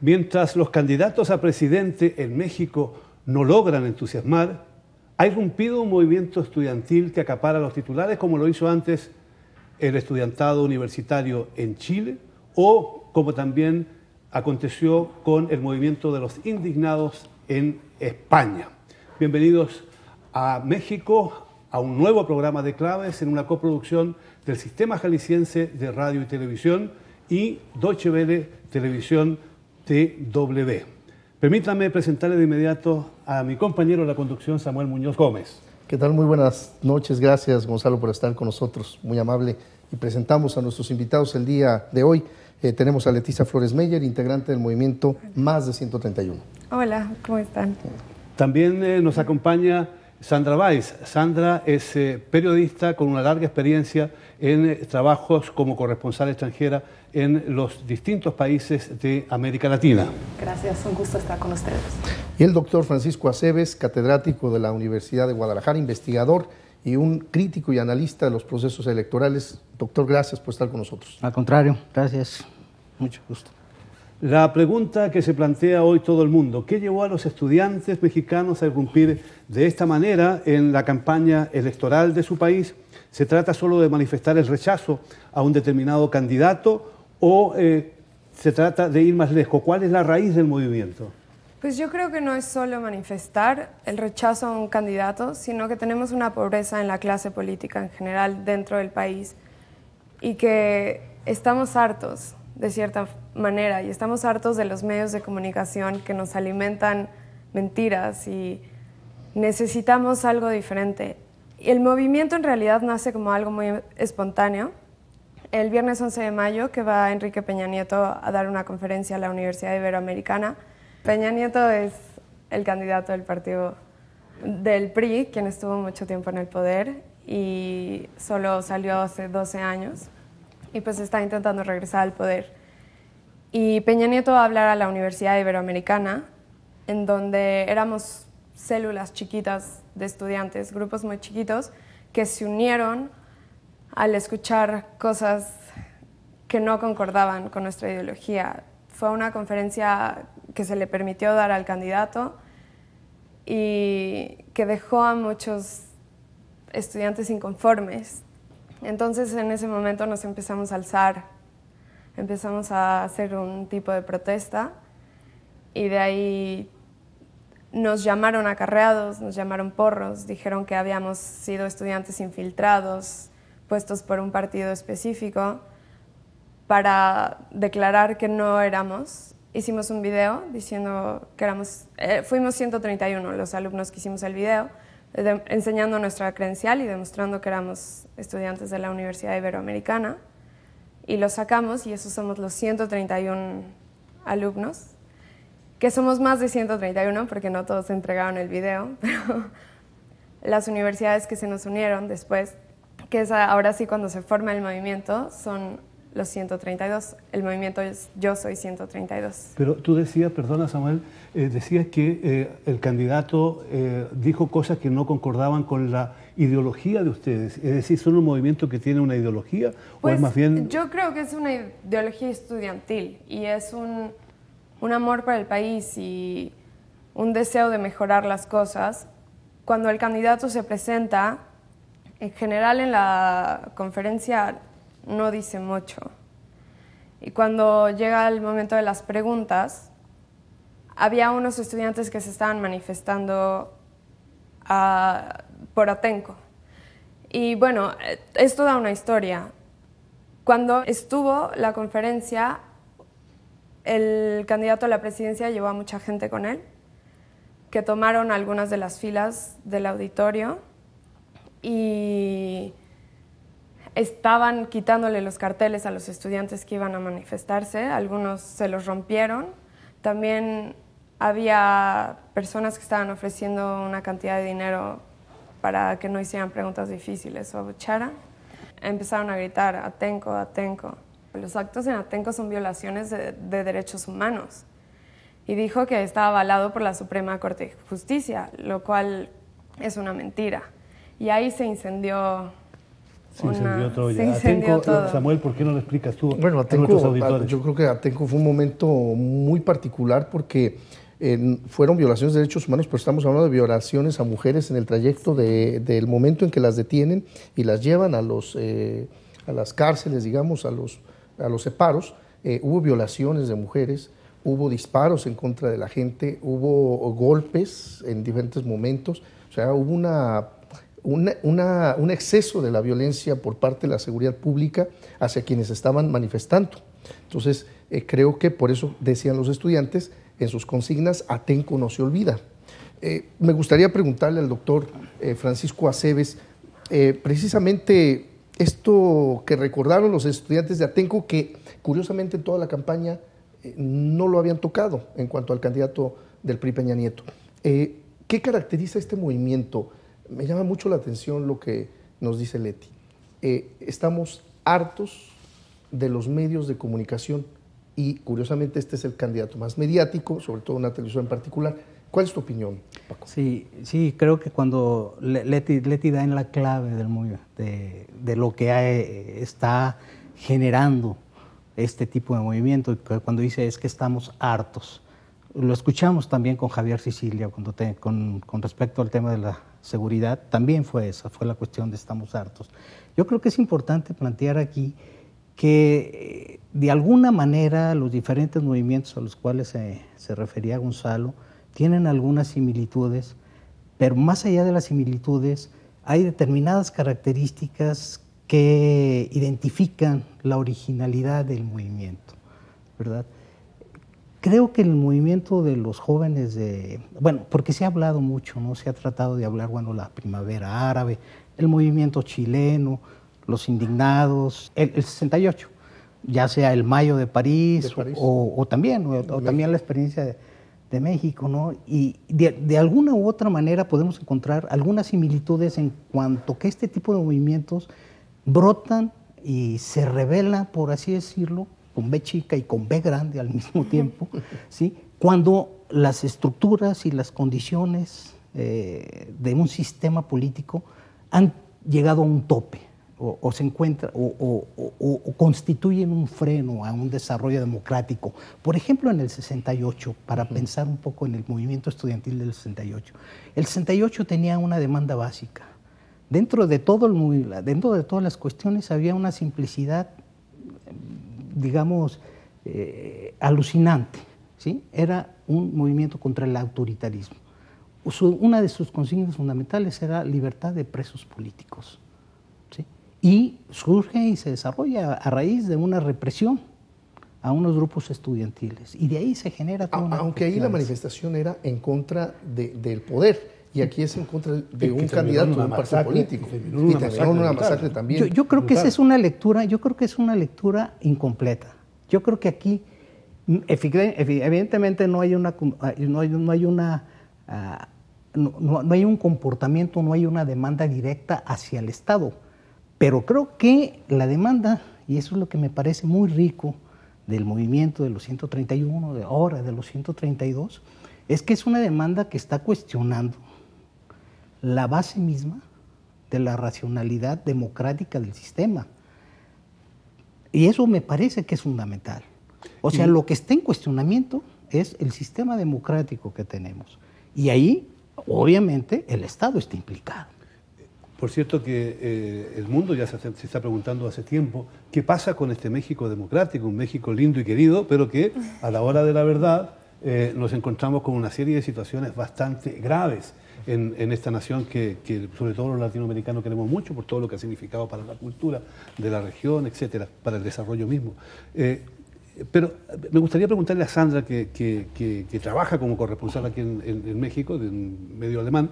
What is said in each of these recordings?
Mientras los candidatos a presidente en México no logran entusiasmar, ha irrumpido un movimiento estudiantil que acapara los titulares, como lo hizo antes el estudiantado universitario en Chile, o como también aconteció con el movimiento de los indignados en España. Bienvenidos a México, a un nuevo programa de Claves en una coproducción del Sistema Jalisciense de Radio y Televisión y Deutsche Welle Televisión TW. Permítanme presentarle de inmediato a mi compañero de la conducción, Samuel Muñoz Gómez. ¿Qué tal? Muy buenas noches. Gracias, Gonzalo, por estar con nosotros. Muy amable. Y presentamos a nuestros invitados el día de hoy. Tenemos a Leticia Flores Meyer, integrante del movimiento Más de 131. Hola, ¿cómo están? También nos acompaña Sandra Weiss. Sandra es periodista con una larga experiencia en trabajos como corresponsal extranjera en los distintos países de América Latina. Gracias, un gusto estar con ustedes. Y el doctor Francisco Aceves, catedrático de la Universidad de Guadalajara, investigador y un crítico y analista de los procesos electorales. Doctor, gracias por estar con nosotros. Al contrario, gracias. Mucho gusto. La pregunta que se plantea hoy todo el mundo: ¿qué llevó a los estudiantes mexicanos a irrumpir de esta manera en la campaña electoral de su país? ¿Se trata solo de manifestar el rechazo a un determinado candidato o se trata de ir más lejos? ¿Cuál es la raíz del movimiento? Pues yo creo que no es solo manifestar el rechazo a un candidato, sino que tenemos una pobreza en la clase política en general dentro del país y que estamos hartos de cierta manera y estamos hartos de los medios de comunicación que nos alimentan mentiras y necesitamos algo diferente. Y el movimiento en realidad nace como algo muy espontáneo. El viernes 11 de mayo que va Enrique Peña Nieto a dar una conferencia a la Universidad Iberoamericana. Peña Nieto es el candidato del partido del PRI, quien estuvo mucho tiempo en el poder y solo salió hace 12 años y pues está intentando regresar al poder. Y Peña Nieto va a hablar a la Universidad Iberoamericana, en donde éramos células chiquitas de estudiantes, grupos muy chiquitos, que se unieron al escuchar cosas que no concordaban con nuestra ideología. Fue una conferencia que se le permitió dar al candidato y que dejó a muchos estudiantes inconformes. Entonces, en ese momento nos empezamos a alzar, empezamos a hacer un tipo de protesta y de ahí nos llamaron acarreados, nos llamaron porros, dijeron que habíamos sido estudiantes infiltrados, puestos por un partido específico para declarar que no éramos. Hicimos un video diciendo que éramos, fuimos 131 los alumnos que hicimos el video, enseñando nuestra credencial y demostrando que éramos estudiantes de la Universidad Iberoamericana, y lo sacamos y esos somos los 131 alumnos, que somos más de 131 porque no todos entregaron el video, pero las universidades que se nos unieron después, que es ahora sí cuando se forma el movimiento, son los 132. El movimiento es Yo Soy 132. Pero tú decías, perdona Samuel, decías que el candidato dijo cosas que no concordaban con la ideología de ustedes. Es decir, ¿son un movimiento que tiene una ideología pues, o es más bien...? Yo creo que es una ideología estudiantil y es un amor para el país y un deseo de mejorar las cosas. Cuando el candidato se presenta, en general en la conferencia no dice mucho. Y cuando llega el momento de las preguntas, había unos estudiantes que se estaban manifestando por Atenco. Y bueno, esto da una historia. Cuando estuvo la conferencia, el candidato a la presidencia llevó a mucha gente con él, que tomaron algunas de las filas del auditorio y estaban quitándole los carteles a los estudiantes que iban a manifestarse, algunos se los rompieron. También había personas que estaban ofreciendo una cantidad de dinero para que no hicieran preguntas difíciles o abucharan. Empezaron a gritar, Atenco, Atenco. Los actos en Atenco son violaciones de derechos humanos. Y dijo que estaba avalado por la Suprema Corte de Justicia, lo cual es una mentira. Y ahí se incendió Se incendió todo. Se incendió todo. Samuel, ¿por qué no lo explicas tú Bueno, a nuestros Atenco, auditores? yo creo que Atenco fue un momento muy particular porque fueron violaciones de derechos humanos, pero estamos hablando de violaciones a mujeres en el trayecto del momento en que las detienen y las llevan a las cárceles, digamos, a los separos. Hubo violaciones de mujeres, hubo disparos en contra de la gente, hubo golpes en diferentes momentos, o sea, hubo un exceso de la violencia por parte de la seguridad pública hacia quienes estaban manifestando. Entonces, creo que por eso decían los estudiantes en sus consignas, Atenco no se olvida. Me gustaría preguntarle al doctor Francisco Aceves, precisamente esto que recordaron los estudiantes de Atenco, que curiosamente en toda la campaña no lo habían tocado en cuanto al candidato del PRI, Peña Nieto. ¿Qué caracteriza este movimiento? Me llama mucho la atención lo que nos dice Leti. Estamos hartos de los medios de comunicación y curiosamente este es el candidato más mediático, sobre todo una televisión en particular. ¿Cuál es tu opinión, Paco? Sí, creo que cuando Leti da en la clave de lo que está generando este tipo de movimiento, cuando dice es que estamos hartos. Lo escuchamos también con Javier Sicilia con respecto al tema de la seguridad, también fue la cuestión de estamos hartos. Yo creo que es importante plantear aquí que de alguna manera los diferentes movimientos a los cuales se refería Gonzalo tienen algunas similitudes, pero más allá de las similitudes hay determinadas características que identifican la originalidad del movimiento, ¿verdad? Creo que el movimiento de los jóvenes porque se ha hablado mucho, ¿no? Se ha tratado de hablar, la primavera árabe, el movimiento chileno, los indignados, el 68, ya sea el Mayo de París. O también la experiencia de México, ¿no? Y de alguna u otra manera podemos encontrar algunas similitudes en cuanto que este tipo de movimientos brotan y se revelan, por así decirlo, con B chica y con B grande al mismo tiempo, ¿sí? Cuando las estructuras y las condiciones de un sistema político han llegado a un tope o se encuentra o constituyen un freno a un desarrollo democrático. Por ejemplo, en el 68, para pensar un poco en el movimiento estudiantil del 68, el 68 tenía una demanda básica. Dentro de todas las cuestiones había una simplicidad, digamos, alucinante, ¿sí? Era un movimiento contra el autoritarismo. Una de sus consignas fundamentales era libertad de presos políticos, ¿sí? Y surge y se desarrolla a raíz de una represión a unos grupos estudiantiles, y de ahí se genera toda una... Aunque ahí la manifestación era en contra del poder, y aquí es en contra de un candidato de un partido político. Y terminó una masacre también. Yo creo que esa es una lectura, incompleta. Yo creo que aquí, evidentemente no hay un comportamiento, no hay una demanda directa hacia el Estado. Pero creo que la demanda, y eso es lo que me parece muy rico del movimiento de los 131, de ahora de los 132, es que es una demanda que está cuestionando la base misma de la racionalidad democrática del sistema. Y eso me parece que es fundamental. O sea, lo que está en cuestionamiento es el sistema democrático que tenemos. Y ahí, obviamente, el Estado está implicado. Por cierto que el mundo ya se está preguntando hace tiempo qué pasa con este México democrático, un México lindo y querido, pero que a la hora de la verdad nos encontramos con una serie de situaciones bastante graves en esta nación que sobre todo los latinoamericanos queremos mucho por todo lo que ha significado para la cultura de la región, etcétera, para el desarrollo mismo. Pero me gustaría preguntarle a Sandra, que trabaja como corresponsal aquí en México, de un medio alemán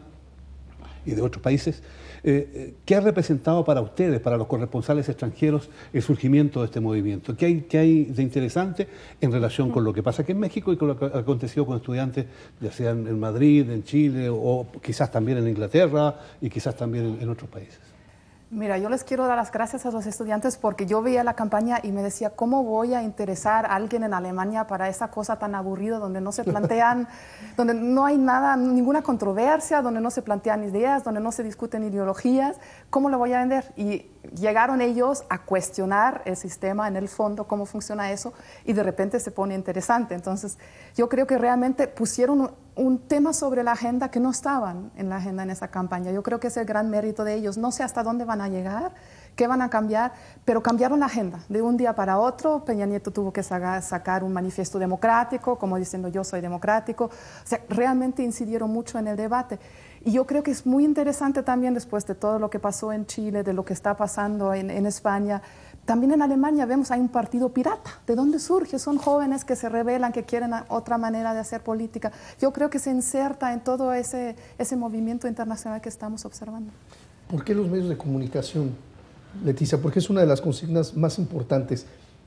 y de otros países, ¿qué ha representado para ustedes, para los corresponsales extranjeros, el surgimiento de este movimiento? ¿Qué hay de interesante en relación con lo que pasa aquí en México y con lo que ha acontecido con estudiantes, ya sea en Madrid, en Chile, o quizás también en Inglaterra y quizás también en otros países? Mira, yo les quiero dar las gracias a los estudiantes porque yo veía la campaña y me decía, ¿cómo voy a interesar a alguien en Alemania para esa cosa tan aburrida donde no se plantean, donde no hay nada, ninguna controversia, donde no se plantean ideas, donde no se discuten ideologías? ¿Cómo lo voy a vender? Y llegaron ellos a cuestionar el sistema en el fondo, cómo funciona eso, y de repente se pone interesante. Entonces, yo creo que realmente pusieron un tema sobre la agenda que no estaban en la agenda en esa campaña. Yo creo que es el gran mérito de ellos. No sé hasta dónde van a llegar, qué van a cambiar, pero cambiaron la agenda. De un día para otro, Peña Nieto tuvo que sacar un manifiesto democrático, como diciendo yo soy democrático. O sea, realmente incidieron mucho en el debate. Y yo creo que es muy interesante también, después de todo lo que pasó en Chile, de lo que está pasando en España, también en Alemania vemos hay un partido pirata. ¿De dónde surge? Son jóvenes que se rebelan, que quieren otra manera de hacer política. Yo creo que se inserta en todo ese movimiento internacional que estamos observando. ¿Por qué los medios de comunicación, Leticia? Porque es una de las consignas más importantes.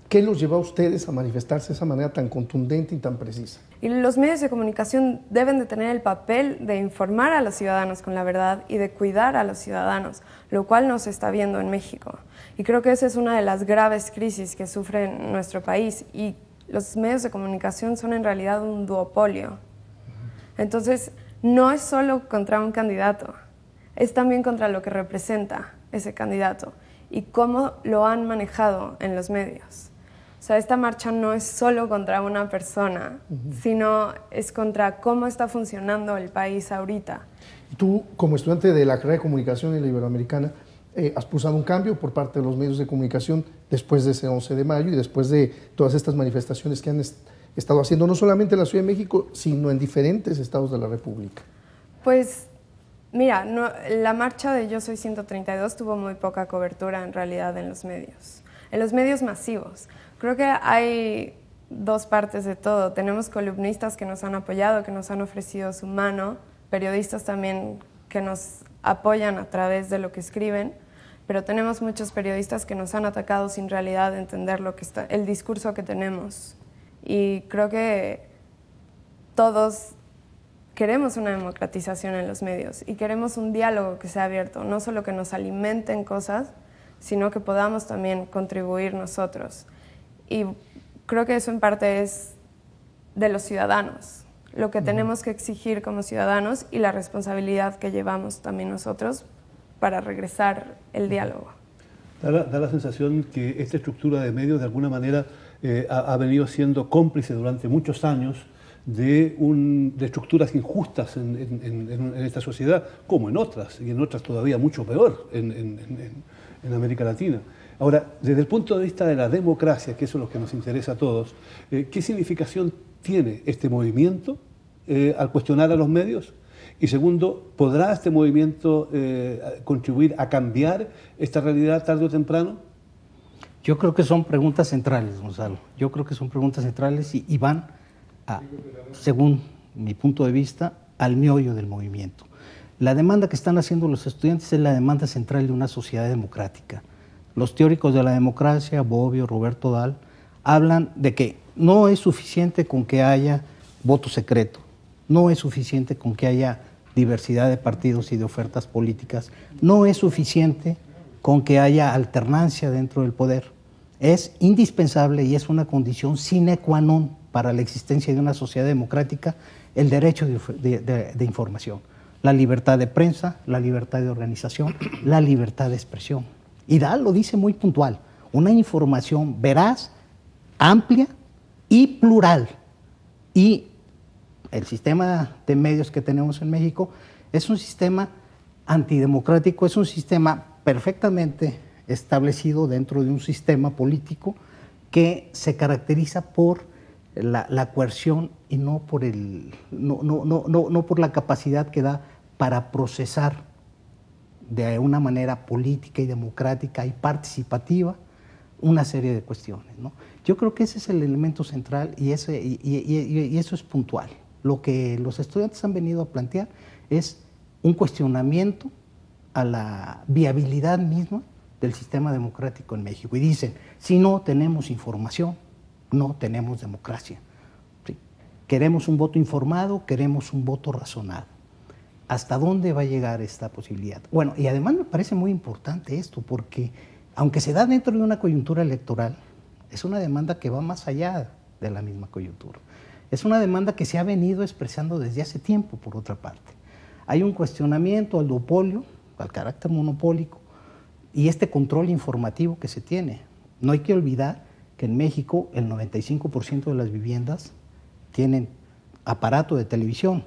¿Qué los lleva a ustedes a manifestarse de esa manera tan contundente y tan precisa? Y los medios de comunicación deben de tener el papel de informar a los ciudadanos con la verdad y de cuidar a los ciudadanos, lo cual no se está viendo en México. Y creo que esa es una de las graves crisis que sufre nuestro país. Y los medios de comunicación son en realidad un duopolio. Entonces, no es solo contra un candidato, es también contra lo que representa ese candidato y cómo lo han manejado en los medios. O sea, esta marcha no es solo contra una persona, sino es contra cómo está funcionando el país ahorita. Tú, como estudiante de la carrera de comunicación en la Iberoamericana, has pulsado un cambio por parte de los medios de comunicación después de ese 11 de mayo y después de todas estas manifestaciones que han estado haciendo, no solamente en la Ciudad de México, sino en diferentes estados de la República. Pues, mira, la marcha de Yo Soy 132 tuvo muy poca cobertura en realidad en los medios masivos. Creo que hay dos partes de todo. Tenemos columnistas que nos han apoyado, que nos han ofrecido su mano, periodistas también que nos apoyan a través de lo que escriben, pero tenemos muchos periodistas que nos han atacado sin en realidad entender el discurso que tenemos. Y creo que todos queremos una democratización en los medios y queremos un diálogo que sea abierto, no solo que nos alimenten cosas, sino que podamos también contribuir nosotros. Y creo que eso en parte es de los ciudadanos, lo que tenemos que exigir como ciudadanos y la responsabilidad que llevamos también nosotros para regresar el diálogo. Da la sensación que esta estructura de medios de alguna manera ha venido siendo cómplice durante muchos años de estructuras injustas en esta sociedad, como en otras, y en otras todavía mucho peor en América Latina. Ahora, desde el punto de vista de la democracia, que eso es lo que nos interesa a todos, ¿qué significación tiene este movimiento al cuestionar a los medios? Y segundo, ¿podrá este movimiento contribuir a cambiar esta realidad tarde o temprano? Yo creo que son preguntas centrales, Gonzalo. Yo creo que son preguntas centrales y van, según mi punto de vista, al meollo del movimiento. La demanda que están haciendo los estudiantes es la demanda central de una sociedad democrática. Los teóricos de la democracia, Bobbio, Roberto Dahl, hablan de que no es suficiente con que haya voto secreto, no es suficiente con que haya diversidad de partidos y de ofertas políticas, no es suficiente con que haya alternancia dentro del poder. Es indispensable y es una condición sine qua non para la existencia de una sociedad democrática el derecho de información, la libertad de prensa, la libertad de organización, la libertad de expresión. Y Dahl lo dice muy puntual, una información veraz, amplia y plural. Y el sistema de medios que tenemos en México es un sistema antidemocrático, es un sistema perfectamente establecido dentro de un sistema político que se caracteriza por la coerción y no por la capacidad que da para procesar de una manera política y democrática y participativa una serie de cuestiones, ¿no? Yo creo que ese es el elemento central y eso es puntual. Lo que los estudiantes han venido a plantear es un cuestionamiento a la viabilidad misma del sistema democrático en México. Y dicen, si no tenemos información, no tenemos democracia. ¿Sí? Queremos un voto informado, queremos un voto razonado. ¿Hasta dónde va a llegar esta posibilidad? Bueno, y además me parece muy importante esto, porque aunque se da dentro de una coyuntura electoral, es una demanda que va más allá de la misma coyuntura. Es una demanda que se ha venido expresando desde hace tiempo, por otra parte. Hay un cuestionamiento al duopolio, al carácter monopólico, y este control informativo que se tiene. No hay que olvidar que en México el 95% de las viviendas tienen aparato de televisión,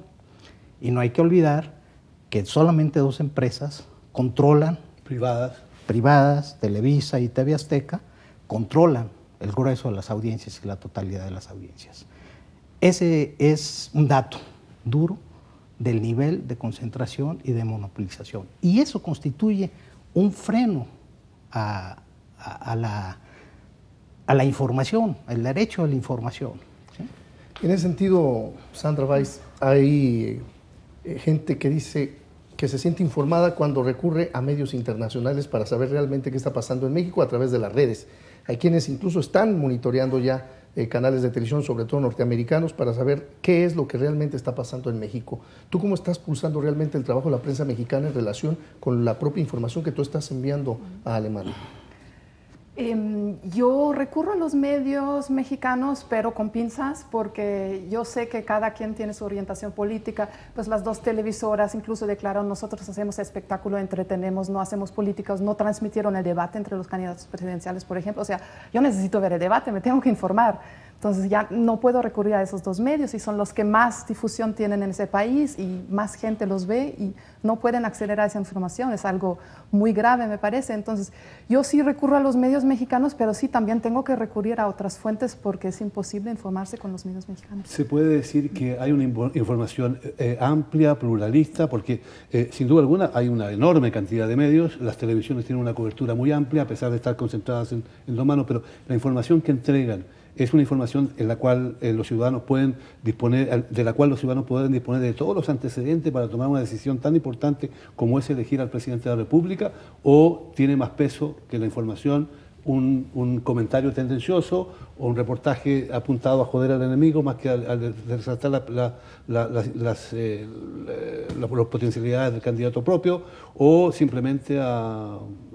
y no hay que olvidar que solamente 2 empresas controlan, privadas, Televisa y TV Azteca, controlan el grueso de las audiencias y la totalidad de las audiencias. Ese es un dato duro del nivel de concentración y de monopolización. Y eso constituye un freno a la información, el derecho a la información. ¿Sí? En ese sentido, Sandra Weiss, hay gente que dice que se siente informada cuando recurre a medios internacionales para saber realmente qué está pasando en México a través de las redes. Hay quienes incluso están monitoreando ya canales de televisión, sobre todo norteamericanos, para saber qué es lo que realmente está pasando en México. ¿Tú cómo estás pulsando realmente el trabajo de la prensa mexicana en relación con la propia información que tú estás enviando a Alemania? Yo recurro a los medios mexicanos, pero con pinzas, porque yo sé que cada quien tiene su orientación política. Pues las 2 televisoras incluso declararon: nosotros hacemos espectáculo, entretenemos, no hacemos políticas, no transmitieron el debate entre los candidatos presidenciales, por ejemplo. O sea, yo necesito ver el debate, me tengo que informar. Entonces ya no puedo recurrir a esos 2 medios, y son los que más difusión tienen en ese país y más gente los ve y no pueden acceder a esa información. Es algo muy grave, me parece. Entonces yo sí recurro a los medios mexicanos, pero sí también tengo que recurrir a otras fuentes porque es imposible informarse con los medios mexicanos. Se puede decir que hay una información amplia, pluralista, porque sin duda alguna hay una enorme cantidad de medios. Las televisiones tienen una cobertura muy amplia a pesar de estar concentradas en 2 manos, pero la información que entregan es una información en la cual los ciudadanos pueden disponer, de la cual los ciudadanos pueden disponer de todos los antecedentes para tomar una decisión tan importante como es elegir al presidente de la República, o tiene más peso que la información un comentario tendencioso o un reportaje apuntado a joder al enemigo más que a resaltar las potencialidades del candidato propio, o simplemente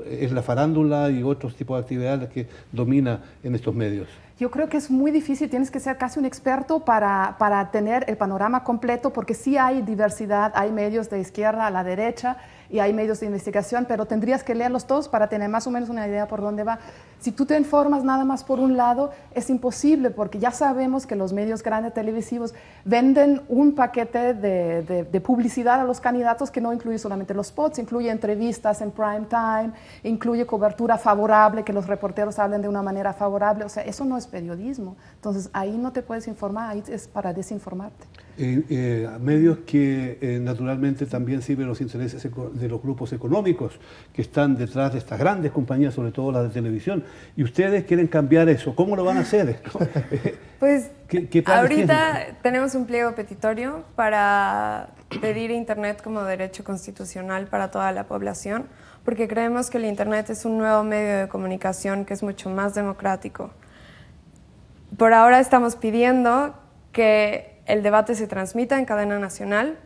es la farándula y otros tipos de actividades que domina en estos medios. Yo creo que es muy difícil, tienes que ser casi un experto para tener el panorama completo, porque sí hay diversidad, hay medios de izquierda a la derecha y hay medios de investigación, pero tendrías que leerlos todos para tener más o menos una idea por dónde va. Si tú te informas nada más por un lado, es imposible, porque ya sabemos que los medios grandes televisivos venden un paquete de publicidad a los candidatos que no incluye solamente los spots, incluye entrevistas en prime time, incluye cobertura favorable, que los reporteros hablen de una manera favorable. O sea, eso no es periodismo. Entonces ahí no te puedes informar, ahí es para desinformarte. Medios que naturalmente también sirven los intereses de los grupos económicos que están detrás de estas grandes compañías, sobre todo las de televisión, y ustedes quieren cambiar eso. ¿Cómo lo van a hacer? Pues ¿Qué ahorita tenemos un pliego petitorio para pedir Internet como derecho constitucional para toda la población, porque creemos que el Internet es un nuevo medio de comunicación que es mucho más democrático. Por ahora estamos pidiendo que el debate se transmita en cadena nacional,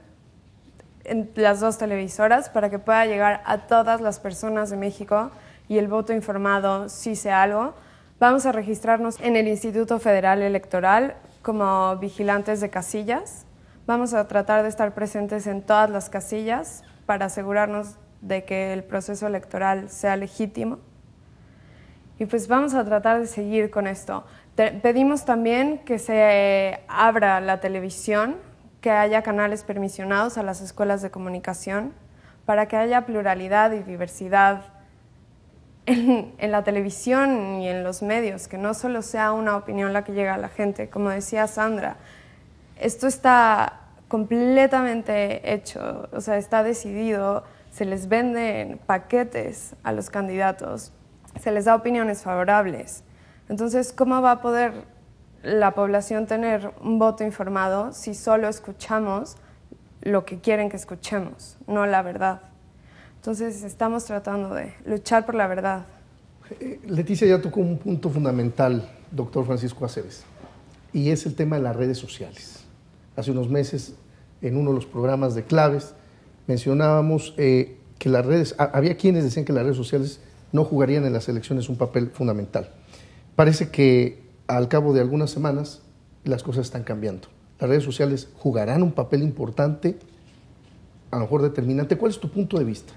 en las 2 televisoras, para que pueda llegar a todas las personas de México y el voto informado sí sea algo. Vamos a registrarnos en el Instituto Federal Electoral como vigilantes de casillas. Vamos a tratar de estar presentes en todas las casillas para asegurarnos de que el proceso electoral sea legítimo. Y pues vamos a tratar de seguir con esto. Pedimos también que se abra la televisión, que haya canales permisionados a las escuelas de comunicación, para que haya pluralidad y diversidad en la televisión y en los medios, que no solo sea una opinión la que llega a la gente. Como decía Sandra, esto está completamente hecho, o sea, está decidido, se les venden paquetes a los candidatos, se les da opiniones favorables. Entonces, ¿cómo va a poder la población tener un voto informado si solo escuchamos lo que quieren que escuchemos, no la verdad? Entonces, estamos tratando de luchar por la verdad. Leticia ya tocó un punto fundamental, doctor Francisco Aceves, y es el tema de las redes sociales. Hace unos meses, en uno de los programas de Claves, mencionábamos que las redes, había quienes decían que las redes sociales no jugarían en las elecciones un papel fundamental. Parece que al cabo de algunas semanas las cosas están cambiando. Las redes sociales jugarán un papel importante, a lo mejor determinante. ¿Cuál es tu punto de vista?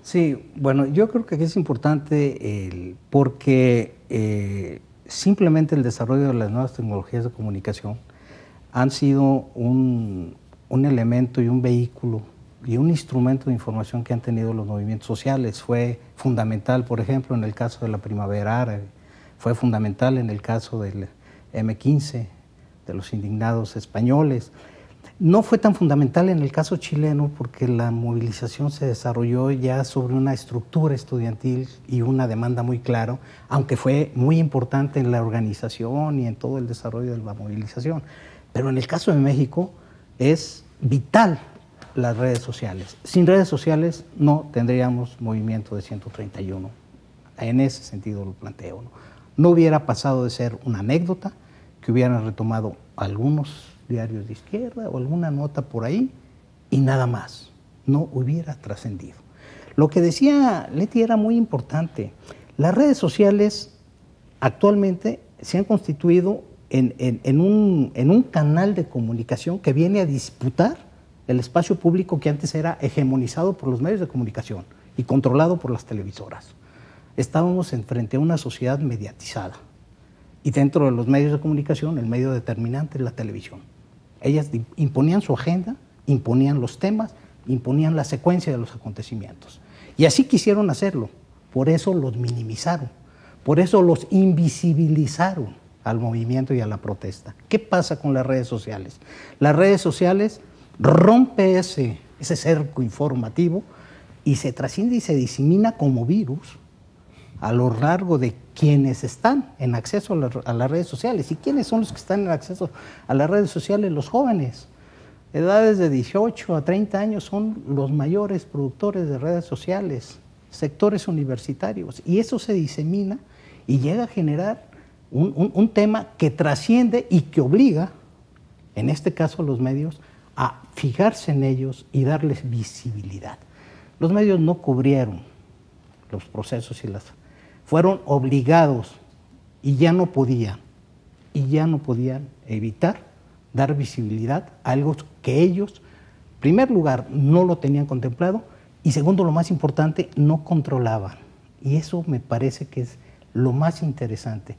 Sí, bueno, yo creo que aquí es importante porque simplemente el desarrollo de las nuevas tecnologías de comunicación han sido un elemento y un vehículo y un instrumento de información que han tenido los movimientos sociales. Fue fundamental, por ejemplo, en el caso de la Primavera Árabe, fue fundamental en el caso del M15, de los indignados españoles. No fue tan fundamental en el caso chileno porque la movilización se desarrolló ya sobre una estructura estudiantil y una demanda muy clara, aunque fue muy importante en la organización y en todo el desarrollo de la movilización. Pero en el caso de México es vital las redes sociales. Sin redes sociales no tendríamos movimiento de 131. En ese sentido lo planteo, ¿no? No hubiera pasado de ser una anécdota que hubieran retomado algunos diarios de izquierda o alguna nota por ahí y nada más. No hubiera trascendido. Lo que decía Leti era muy importante. Las redes sociales actualmente se han constituido en un canal de comunicación que viene a disputar el espacio público que antes era hegemonizado por los medios de comunicación y controlado por las televisoras. Estábamos frente a una sociedad mediatizada y dentro de los medios de comunicación el medio determinante es la televisión. Ellas imponían su agenda, imponían los temas, imponían la secuencia de los acontecimientos. Y así quisieron hacerlo, por eso los minimizaron, por eso los invisibilizaron al movimiento y a la protesta. ¿Qué pasa con las redes sociales? Las redes sociales rompe ese cerco informativo y se trasciende y se disemina como virus a lo largo de quienes están en acceso a las redes sociales. ¿Y quiénes son los que están en acceso a las redes sociales? Los jóvenes. Edades de 18 a 30 años son los mayores productores de redes sociales, sectores universitarios. Y eso se disemina y llega a generar un tema que trasciende y que obliga, en este caso a los medios, a fijarse en ellos y darles visibilidad. Los medios no cubrieron los procesos fueron obligados y ya no podían evitar dar visibilidad a algo que ellos, en primer lugar, no lo tenían contemplado y segundo, lo más importante, no controlaban. Y eso me parece que es lo más interesante.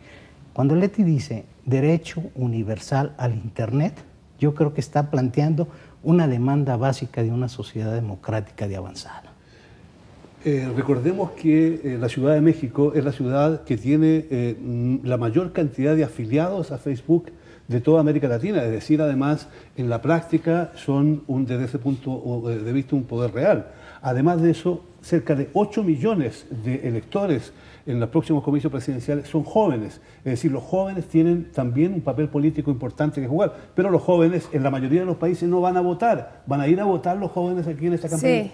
Cuando Leti dice derecho universal al Internet, yo creo que está planteando una demanda básica de una sociedad democrática de avanzada. Recordemos que la Ciudad de México es la ciudad que tiene la mayor cantidad de afiliados a Facebook de toda América Latina, es decir, además, en la práctica son, desde ese punto de vista, un poder real. Además de eso, cerca de 8 millones de electores en los próximos comicios presidenciales son jóvenes. Es decir, los jóvenes tienen también un papel político importante que jugar, pero los jóvenes en la mayoría de los países no van a votar. ¿Van a ir a votar los jóvenes aquí en esta campaña?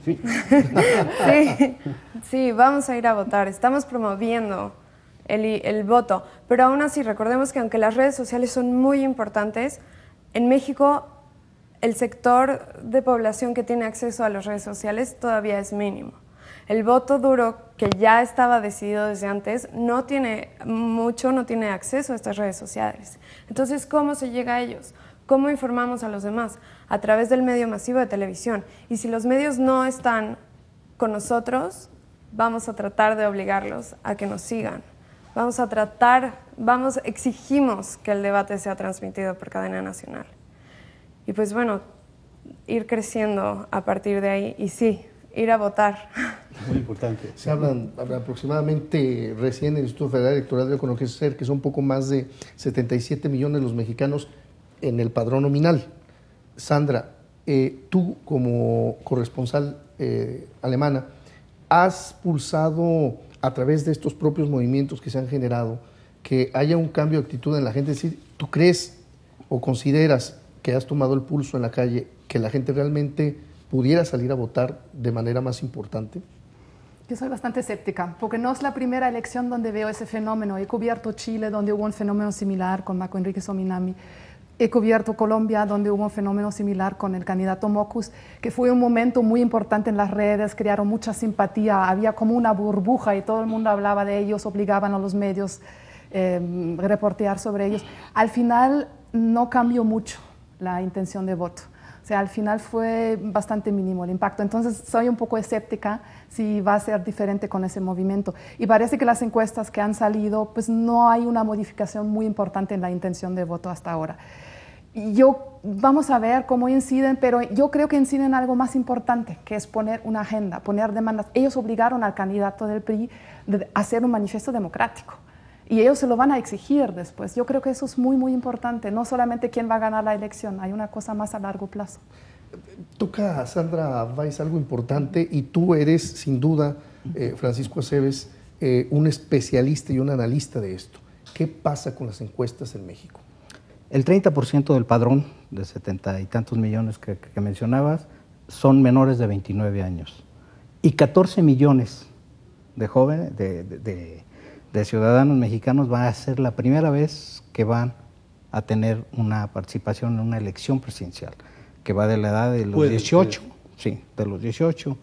Sí. Sí, vamos a ir a votar. Estamos promoviendo el voto, pero aún así recordemos que aunque las redes sociales son muy importantes, en México el sector de población que tiene acceso a las redes sociales todavía es mínimo. El voto duro, que ya estaba decidido desde antes, no tiene acceso a estas redes sociales. Entonces, ¿cómo se llega a ellos? ¿Cómo informamos a los demás? A través del medio masivo de televisión. Y si los medios no están con nosotros, vamos a tratar de obligarlos a que nos sigan. Exigimos que el debate sea transmitido por cadena nacional. Y pues bueno, ir creciendo a partir de ahí y sí, ir a votar. Muy importante. Se hablan aproximadamente, recién el Instituto Federal Electoral dio a conocer que son poco más de 77 millones los mexicanos en el padrón nominal. Sandra, tú como corresponsal alemana, has pulsado a través de estos propios movimientos que se han generado que haya un cambio de actitud en la gente. Es decir, ¿tú crees o consideras que has tomado el pulso en la calle, que la gente realmente pudiera salir a votar de manera más importante? Yo soy bastante escéptica, porque no es la primera elección donde veo ese fenómeno. He cubierto Chile, donde hubo un fenómeno similar con Marco Enrique Sominami. He cubierto Colombia, donde hubo un fenómeno similar con el candidato Mockus, que fue un momento muy importante en las redes, crearon mucha simpatía, había como una burbuja y todo el mundo hablaba de ellos, obligaban a los medios a reportear sobre ellos. Al final no cambió mucho la intención de voto. O sea, al final fue bastante mínimo el impacto. Entonces, soy un poco escéptica si va a ser diferente con ese movimiento. Y parece que las encuestas que han salido, pues no hay una modificación muy importante en la intención de voto hasta ahora. Vamos a ver cómo inciden, pero yo creo que inciden en algo más importante, que es poner una agenda, poner demandas. Ellos obligaron al candidato del PRI a hacer un manifiesto democrático. Y ellos se lo van a exigir después. Yo creo que eso es muy, muy importante. No solamente quién va a ganar la elección, hay una cosa más a largo plazo. Toca, Sandra Weiss, algo importante, y tú eres, sin duda, Francisco Aceves, un especialista y un analista de esto. ¿Qué pasa con las encuestas en México? El 30% del padrón de 70 y tantos millones que mencionabas son menores de 29 años. Y 14 millones de jóvenes, de ciudadanos mexicanos, va a ser la primera vez que van a tener una participación en una elección presidencial, que va de la edad de los 18, sí, de los 18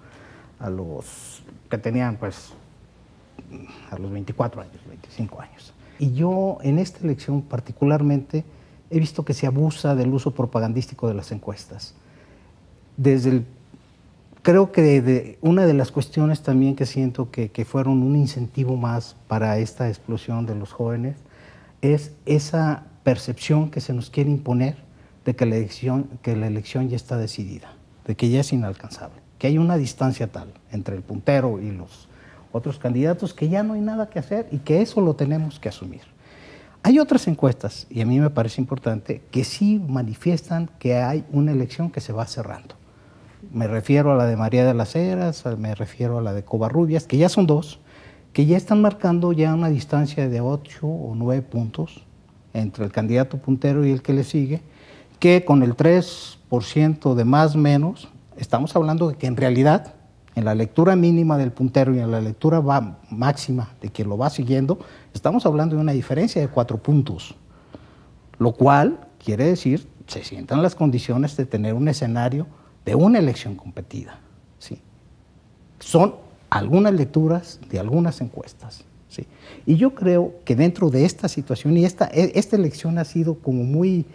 a los que tenían, pues, a los 24 años, 25 años. Y yo en esta elección particularmente he visto que se abusa del uso propagandístico de las encuestas. Creo que una de las cuestiones también que siento que fueron un incentivo más para esta explosión de los jóvenes es esa percepción que se nos quiere imponer de que la elección ya está decidida, de que ya es inalcanzable, que hay una distancia tal entre el puntero y los otros candidatos que ya no hay nada que hacer y que eso lo tenemos que asumir. Hay otras encuestas, y a mí me parece importante, que sí manifiestan que hay una elección que se va cerrando. Me refiero a la de María de las Heras, me refiero a la de Covarrubias, que ya son dos, que ya están marcando ya una distancia de 8 o 9 puntos entre el candidato puntero y el que le sigue, que con el 3% de más menos, estamos hablando de que en realidad, en la lectura mínima del puntero y en la lectura máxima de quien lo va siguiendo, estamos hablando de una diferencia de 4 puntos, lo cual quiere decir, se sientan las condiciones de tener un escenario de una elección competida, ¿sí? Son algunas lecturas de algunas encuestas, ¿sí? Y yo creo que dentro de esta situación, y esta elección ha sido como muy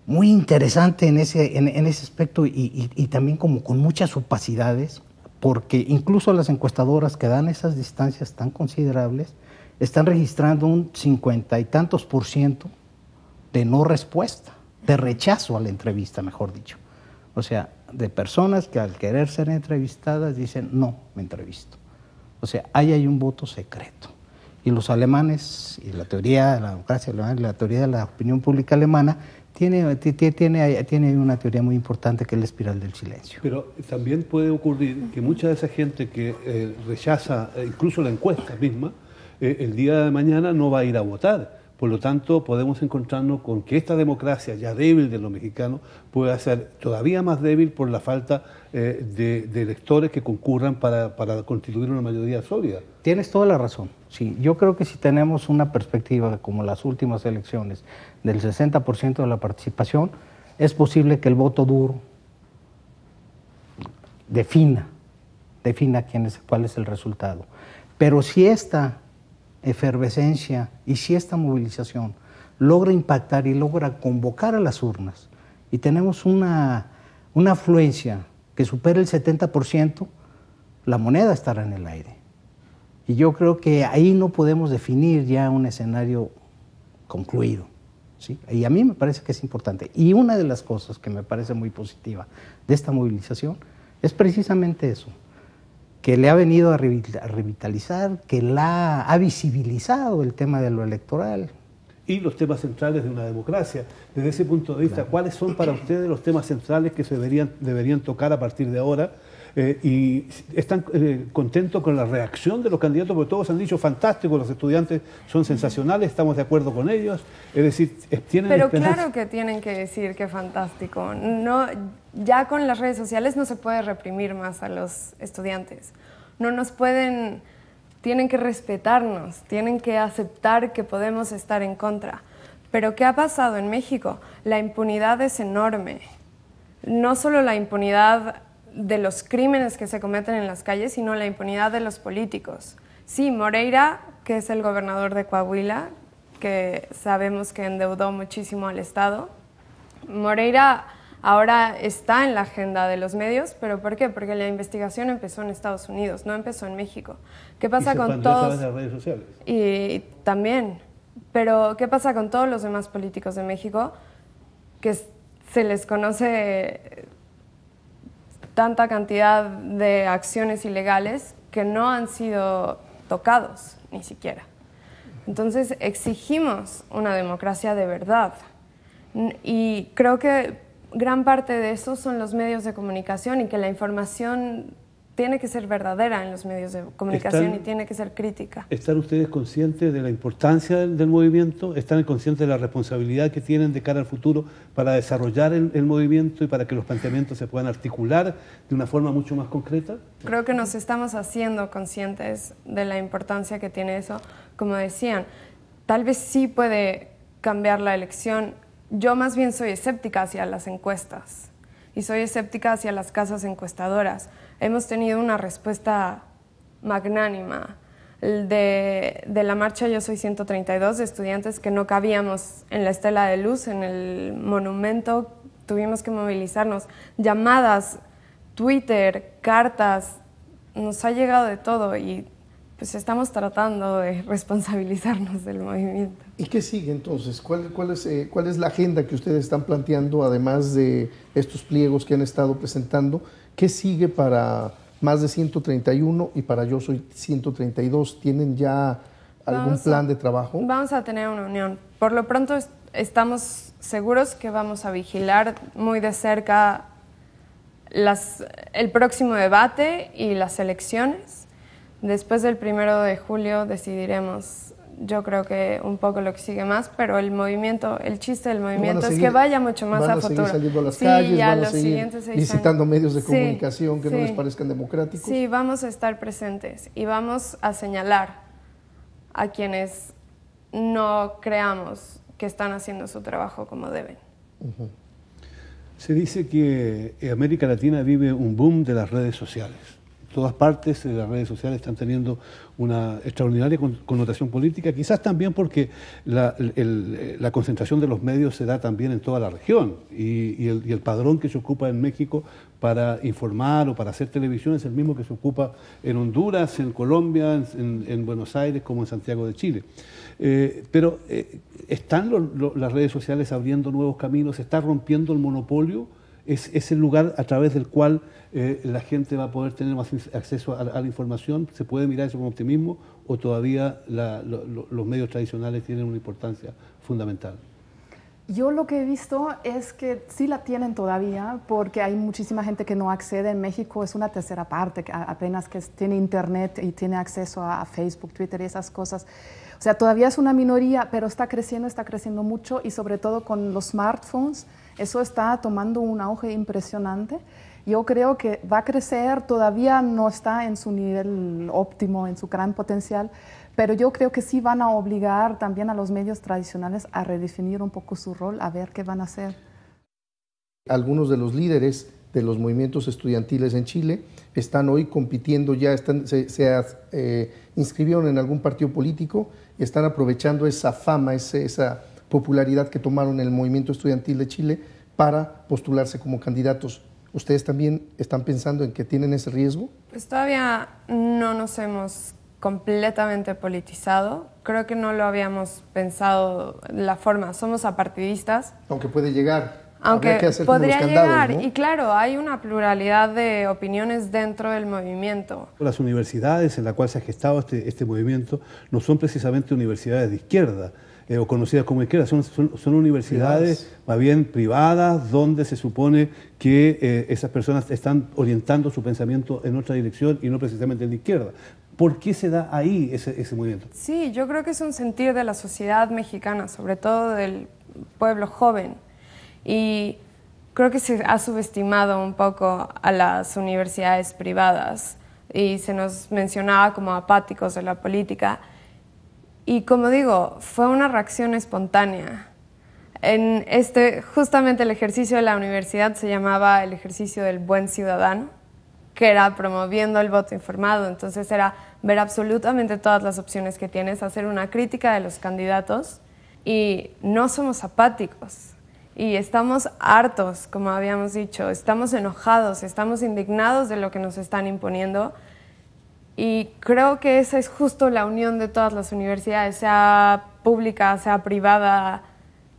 interesante en ese aspecto y también como con muchas opacidades, porque incluso las encuestadoras que dan esas distancias tan considerables están registrando un 50 y tantos % de no respuesta, de rechazo a la entrevista, mejor dicho. O sea, de personas que al querer ser entrevistadas dicen, no, me entrevisto. O sea, ahí hay un voto secreto. Y los alemanes, y la teoría de la democracia alemana, y la teoría de la opinión pública alemana, tiene una teoría muy importante que es la espiral del silencio. Pero también puede ocurrir que mucha de esa gente que rechaza incluso la encuesta misma, el día de mañana no va a ir a votar. Por lo tanto, podemos encontrarnos con que esta democracia ya débil de los mexicanos pueda ser todavía más débil por la falta de electores que concurran para constituir una mayoría sólida. Tienes toda la razón. Sí, yo creo que si tenemos una perspectiva como las últimas elecciones del 60% de la participación, es posible que el voto duro defina cuál es el resultado. Pero si esta efervescencia y si esta movilización logra impactar y logra convocar a las urnas y tenemos una afluencia que supera el 70%, la moneda estará en el aire. Y yo creo que ahí no podemos definir ya un escenario concluido, ¿sí? Y a mí me parece que es importante. Y una de las cosas que me parece muy positiva de esta movilización es precisamente eso, que le ha venido a revitalizar, que ha visibilizado el tema de lo electoral. Y los temas centrales de una democracia. Desde ese punto de vista, claro, ¿cuáles son para ustedes los temas centrales que se deberían tocar a partir de ahora? ¿Y están contentos con la reacción de los candidatos? Porque todos han dicho, fantástico, los estudiantes son sensacionales, estamos de acuerdo con ellos. Es decir, ¿tienen Pero esperanza? claro que tienen que decir que fantástico. No, ya con las redes sociales no se puede reprimir más a los estudiantes. No nos pueden... Tienen que respetarnos, tienen que aceptar que podemos estar en contra. Pero ¿qué ha pasado en México? La impunidad es enorme. No solo la impunidad de los crímenes que se cometen en las calles, sino la impunidad de los políticos. Sí, Moreira, que es el gobernador de Coahuila, que sabemos que endeudó muchísimo al Estado, Moreira ahora está en la agenda de los medios, ¿pero por qué? Porque la investigación empezó en Estados Unidos, no empezó en México. ¿Qué pasa con todos? A través de las redes sociales. Y también, pero ¿qué pasa con todos los demás políticos de México que se les conoce tanta cantidad de acciones ilegales que no han sido tocados ni siquiera? Entonces exigimos una democracia de verdad y creo que gran parte de eso son los medios de comunicación y que la información tiene que ser verdadera en los medios de comunicación y tiene que ser crítica. ¿Están ustedes conscientes de la importancia del movimiento? ¿Están conscientes de la responsabilidad que tienen de cara al futuro para desarrollar el movimiento y para que los planteamientos se puedan articular de una forma mucho más concreta? Creo que nos estamos haciendo conscientes de la importancia que tiene eso. Como decían, tal vez sí puede cambiar la elección. Yo más bien soy escéptica hacia las encuestas y soy escéptica hacia las casas encuestadoras. Hemos tenido una respuesta magnánima de la marcha Yo Soy 132, de estudiantes que no cabíamos en la estela de luz, en el monumento, tuvimos que movilizarnos, llamadas, Twitter, cartas, nos ha llegado de todo y pues estamos tratando de responsabilizarnos del movimiento. ¿Y qué sigue entonces? ¿Cuál es la agenda que ustedes están planteando, además de estos pliegos que han estado presentando? ¿Qué sigue para Más de 131 y para Yo Soy 132? ¿Tienen ya algún plan de trabajo? Vamos a tener una unión. Por lo pronto estamos seguros que vamos a vigilar muy de cerca el próximo debate y las elecciones. Después del 1 de julio decidiremos, yo creo que un poco lo que sigue más, pero el movimiento, el chiste del movimiento es que vaya mucho más a futuro. Van a seguir saliendo a las calles, ya van a seguir visitando medios de comunicación que no les parezcan democráticos. Sí, vamos a estar presentes y vamos a señalar a quienes no creamos que están haciendo su trabajo como deben. Se dice que América Latina vive un boom de las redes sociales. Todas partes de las redes sociales están teniendo una extraordinaria connotación política, quizás también porque la concentración de los medios se da también en toda la región y el padrón que se ocupa en México para informar o para hacer televisión es el mismo que se ocupa en Honduras, en Colombia, en Buenos Aires como en Santiago de Chile. Pero ¿están las redes sociales abriendo nuevos caminos? ¿Se está rompiendo el monopolio? ¿Es el lugar a través del cual la gente va a poder tener más acceso a la información? ¿Se puede mirar eso con optimismo o todavía los medios tradicionales tienen una importancia fundamental? Yo lo que he visto es que sí la tienen todavía, porque hay muchísima gente que no accede. En México es una tercera parte, apenas que tiene internet y tiene acceso a Facebook, Twitter y esas cosas. O sea, todavía es una minoría, pero está creciendo mucho y sobre todo con los smartphones, eso está tomando un auge impresionante. Yo creo que va a crecer, todavía no está en su nivel óptimo, en su gran potencial, pero yo creo que sí van a obligar también a los medios tradicionales a redefinir un poco su rol, a ver qué van a hacer. Algunos de los líderes de los movimientos estudiantiles en Chile están hoy compitiendo, ya se inscribieron en algún partido político y están aprovechando esa fama, esa popularidad que tomaron en el movimiento estudiantil de Chile para postularse como candidatos. ¿Ustedes también están pensando en que tienen ese riesgo? Pues todavía no nos hemos completamente politizado. Creo que no lo habíamos pensado de la forma. Somos apartidistas. Aunque puede llegar. Aunque podría llegar, ¿no? Y claro, hay una pluralidad de opiniones dentro del movimiento. Las universidades en las cuales se ha gestado este movimiento no son precisamente universidades de izquierda, o conocidas como izquierda, son universidades más bien privadas, donde se supone que esas personas están orientando su pensamiento en otra dirección y no precisamente en la izquierda. ¿Por qué se da ahí ese movimiento? Sí, yo creo que es un sentir de la sociedad mexicana, sobre todo del pueblo joven. Y creo que se ha subestimado un poco a las universidades privadas y se nos mencionaba como apáticos de la política. Y como digo, fue una reacción espontánea. Justamente el ejercicio de la universidad se llamaba el ejercicio del buen ciudadano, que era promoviendo el voto informado. Entonces era ver absolutamente todas las opciones que tienes, hacer una crítica de los candidatos y no somos apáticos. Y estamos hartos, como habíamos dicho, estamos enojados, estamos indignados de lo que nos están imponiendo. Y creo que esa es justo la unión de todas las universidades, sea pública, sea privada,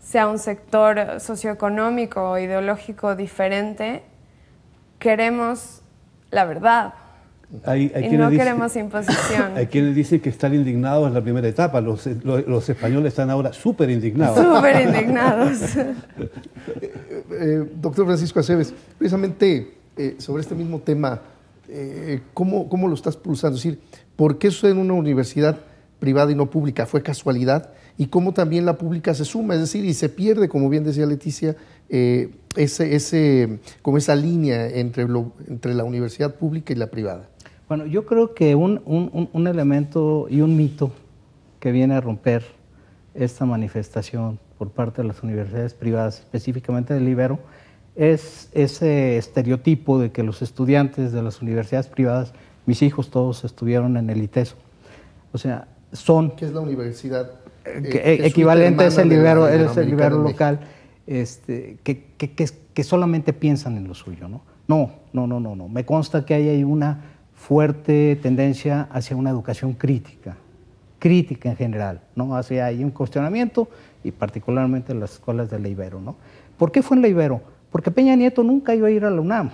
sea un sector socioeconómico o ideológico diferente. Queremos la verdad. Y no queremos imposición. Hay quienes dicen que están indignados en la primera etapa. Los españoles están ahora súper indignados. Súper indignados. Doctor Francisco Aceves, precisamente sobre este mismo tema, ¿cómo lo estás pulsando? Es decir, ¿por qué sucede en una universidad privada y no pública? ¿Fue casualidad? ¿Y cómo también la pública se suma? Es decir, y se pierde, como bien decía Leticia, como esa línea entre la universidad pública y la privada. Bueno, yo creo que un elemento y un mito que viene a romper esta manifestación por parte de las universidades privadas, específicamente del Ibero, es ese estereotipo de que los estudiantes de las universidades privadas, mis hijos todos estuvieron en el ITESO. O sea, son... ¿Qué es la universidad? Equivalente es el Ibero local, que solamente piensan en lo suyo, ¿no? No. Me consta que hay una fuerte tendencia hacia una educación crítica en general, ¿no? Hay un cuestionamiento, y particularmente en las escuelas de la Ibero, ¿no? ¿Por qué fue en la Ibero? Porque Peña Nieto nunca iba a ir a la UNAM.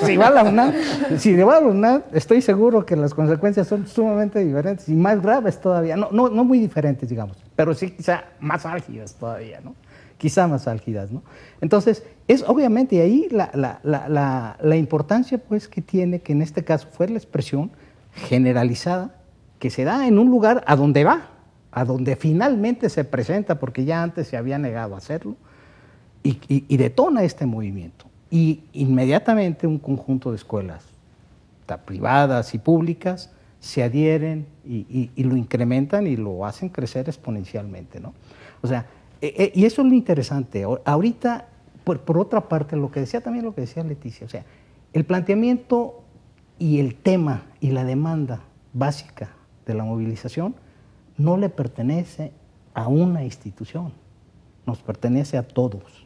Si va a la UNAM, estoy seguro que las consecuencias son sumamente diferentes y más graves todavía. No muy diferentes, digamos, pero sí quizá más álgidas todavía, ¿no? Quizá más álgidas, ¿no? Entonces, es obviamente, y ahí la importancia pues que tiene, que en este caso fue la expresión generalizada, que se da en un lugar a donde va, a donde finalmente se presenta, porque ya antes se había negado a hacerlo, y detona este movimiento. Y inmediatamente un conjunto de escuelas, privadas y públicas, se adhieren y lo incrementan y lo hacen crecer exponencialmente, ¿no? O sea, y eso es lo interesante. Ahorita, por otra parte, lo que decía Leticia, o sea, el planteamiento y el tema y la demanda básica de la movilización no le pertenece a una institución, nos pertenece a todos,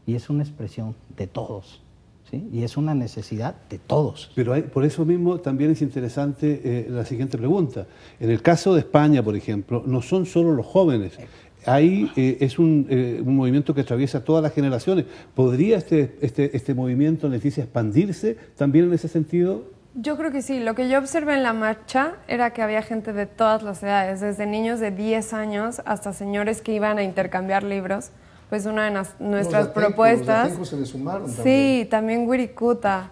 y es una expresión de todos, ¿sí? Y es una necesidad de todos. Pero por eso mismo también es interesante la siguiente pregunta. En el caso de España, por ejemplo, no son solo los jóvenes. Ahí es un movimiento que atraviesa todas las generaciones. ¿Podría este movimiento, Leticia, expandirse también en ese sentido? Yo creo que sí. Lo que yo observé en la marcha era que había gente de todas las edades, desde niños de 10 años hasta señores que iban a intercambiar libros. Pues una de nuestras propuestas... Los se le sumaron también. Sí, también Wirikuta.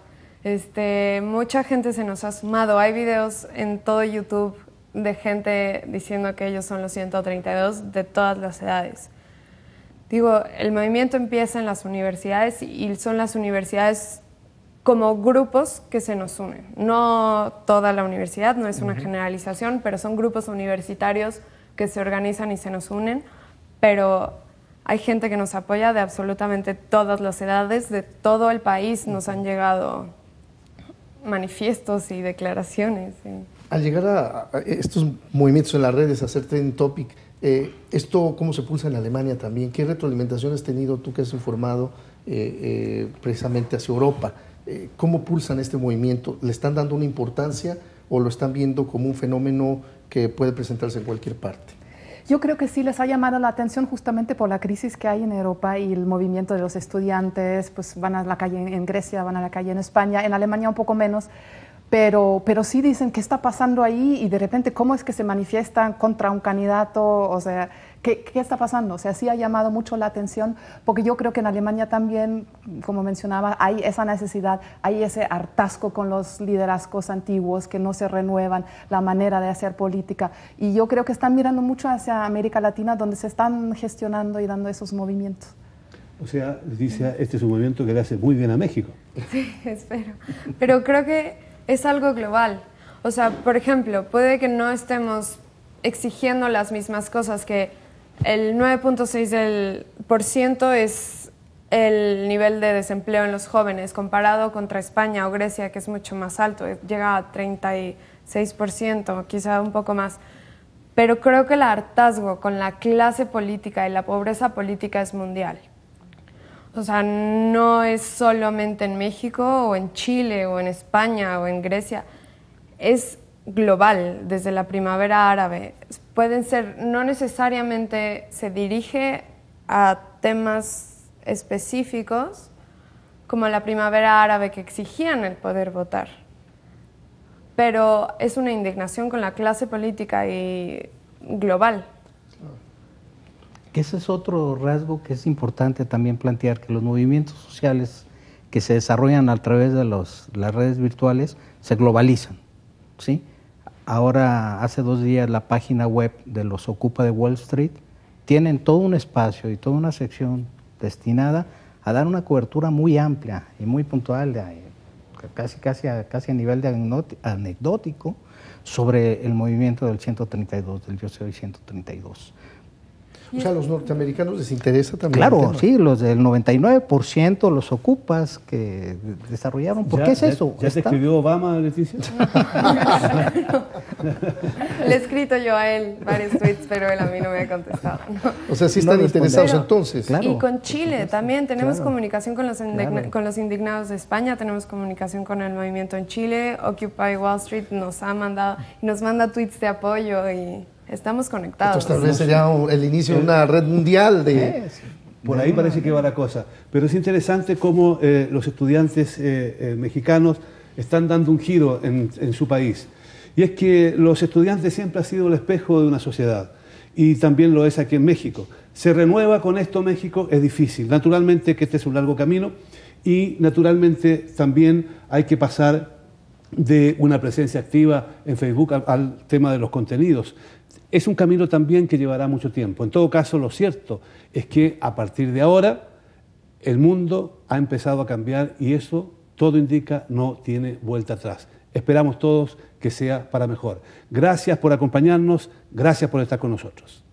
Mucha gente se nos ha sumado. Hay videos en todo YouTube de gente diciendo que ellos son los 132 de todas las edades. Digo, el movimiento empieza en las universidades y son las universidades como grupos que se nos unen. No toda la universidad, no es una generalización, pero son grupos universitarios que se organizan y se nos unen, pero hay gente que nos apoya de absolutamente todas las edades, de todo el país nos han llegado manifiestos y declaraciones. Sí. Al llegar a estos movimientos en las redes, a hacer trending topic, ¿esto cómo se pulsa en Alemania también? ¿Qué retroalimentación has tenido tú que has informado precisamente hacia Europa? ¿Cómo pulsan este movimiento? ¿Le están dando una importancia o lo están viendo como un fenómeno que puede presentarse en cualquier parte? Yo creo que sí les ha llamado la atención justamente por la crisis que hay en Europa y el movimiento de los estudiantes, pues van a la calle en Grecia, van a la calle en España, en Alemania un poco menos, pero sí dicen qué está pasando ahí y de repente cómo es que se manifiestan contra un candidato, o sea, ¿qué está pasando? O sea, sí ha llamado mucho la atención porque yo creo que en Alemania también, como mencionaba, hay esa necesidad, hay ese hartazgo con los liderazgos antiguos que no se renuevan, la manera de hacer política, y yo creo que están mirando mucho hacia América Latina donde se están gestionando y dando esos movimientos. O sea, Leticia, este es un movimiento que le hace muy bien a México. Sí, espero. Pero creo que es algo global. O sea, por ejemplo, puede que no estemos exigiendo las mismas cosas, que el 9.6% es el nivel de desempleo en los jóvenes, comparado contra España o Grecia, que es mucho más alto, llega a 36%, quizá un poco más. Pero creo que el hartazgo con la clase política y la pobreza política es mundial. O sea, no es solamente en México o en Chile o en España o en Grecia, es global, desde la primavera árabe. Pueden ser, no necesariamente se dirige a temas específicos como la primavera árabe que exigían el poder votar, pero es una indignación con la clase política y global. Que ese es otro rasgo que es importante también plantear, que los movimientos sociales que se desarrollan a través de las redes virtuales se globalizan, ¿sí? Ahora, hace 2 días, la página web de los Ocupa de Wall Street tienen todo un espacio y toda una sección destinada a dar una cobertura muy amplia y muy puntual, casi a nivel de anecdótico, sobre el movimiento del 132, del Yo Soy 132. O sea, a los norteamericanos les interesa también. Claro, sí, los del 99% los ocupas que desarrollaron. ¿Por qué es eso? ¿Ya te escribió Obama, Leticia? Le he escrito yo a él varios tweets, pero él a mí no me ha contestado. ¿No? O sea, sí están interesados entonces. Claro. Y con Chile también tenemos comunicación con Claro. con los indignados de España, tenemos comunicación con el movimiento en Chile. Occupy Wall Street nos manda tweets de apoyo y estamos conectados. Entonces tal vez sería el inicio de una red mundial de... Por ahí parece que va la cosa. Pero es interesante cómo los estudiantes mexicanos están dando un giro en su país. Y es que los estudiantes siempre han sido el espejo de una sociedad. Y también lo es aquí en México. ¿Se renueva con esto México? Es difícil. Naturalmente que este es un largo camino y naturalmente también hay que pasar de una presencia activa en Facebook al tema de los contenidos. Es un camino también que llevará mucho tiempo. En todo caso, lo cierto es que a partir de ahora el mundo ha empezado a cambiar y eso, todo indica, no tiene vuelta atrás. Esperamos todos que sea para mejor. Gracias por acompañarnos, gracias por estar con nosotros.